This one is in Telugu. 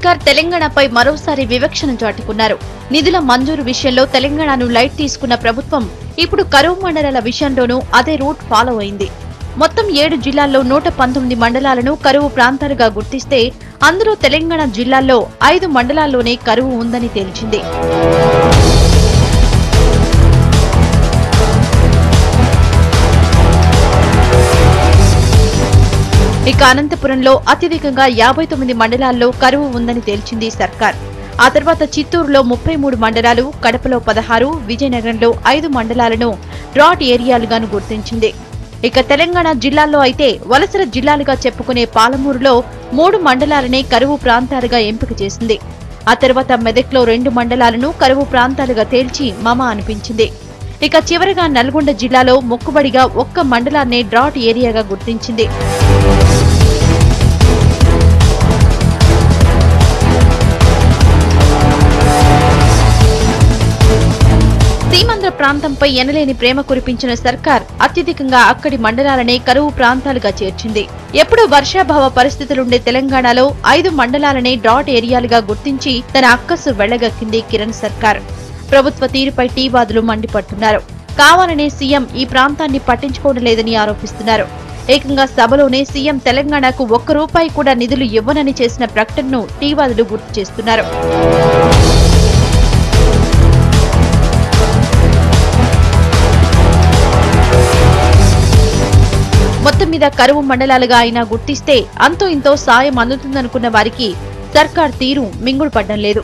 సర్కార్ తెలంగాణపై మరోసారి వివక్షను చాటుకున్నారు. నిధుల మంజూరు విషయంలో తెలంగాణను లైట్ తీసుకున్న ప్రభుత్వం ఇప్పుడు కరువు మండలాల విషయంలోనూ అదే రూట్ ఫాలో అయింది. మొత్తం 7 జిల్లాల్లో 119 మండలాలను కరువు ప్రాంతాలుగా గుర్తిస్తే అందులో తెలంగాణ జిల్లాల్లో 5 మండలాల్లోనే కరువు ఉందని తేల్చింది. ఇక అనంతపురంలో అత్యధికంగా 59 మండలాల్లో కరువు ఉందని తేల్చింది సర్కార్. ఆ తర్వాత చిత్తూరులో 33 మండలాలు, కడపలో 16, విజయనగరంలో 5 మండలాలను డ్రాట్ ఏరియాలుగాను గుర్తించింది. ఇక తెలంగాణ జిల్లాల్లో అయితే వలసల జిల్లాలుగా చెప్పుకునే పాలమూరులో 3 మండలాలనే కరువు ప్రాంతాలుగా ఎంపిక చేసింది. ఆ తర్వాత మెదక్లో 2 మండలాలను కరువు ప్రాంతాలుగా తేల్చి మమ అనిపించింది. ఇక చివరగా నల్గొండ జిల్లాలో మొక్కుబడిగా 1 మండలాన్నే డ్రాట్ ఏరియాగా గుర్తించింది. సీమాంధ్ర ప్రాంతంపై ఎనలేని ప్రేమ కురిపించిన సర్కార్ అత్యధికంగా అక్కడి మండలాలనే కరువు ప్రాంతాలుగా చేర్చింది. ఎప్పుడూ వర్షాభావ పరిస్థితులుండే తెలంగాణలో 5 మండలాలనే డాట్ ఏరియాలుగా గుర్తించి తన అక్కసు వెళ్లగక్కింది కిరణ్ సర్కార్. ప్రభుత్వ తీరుపై టీవాదులు మండిపడుతున్నారు. కావాలనే సీఎం ఈ ప్రాంతాన్ని పట్టించుకోవడం లేదని ఆరోపిస్తున్నారు. ఏకంగా సభలోనే సీఎం తెలంగాణకు ₹1 కూడా నిధులు ఇవ్వనని చేసిన ప్రకటనను టీవాదులు గుర్తు చేస్తున్నారు. మొత్తం మీద కరువు మండలాలుగా అయినా గుర్తిస్తే అంతో ఇంతో సాయం అందుతుందనుకున్న వారికి సర్కార్ తీరు మింగుడు పడ్డం లేదు.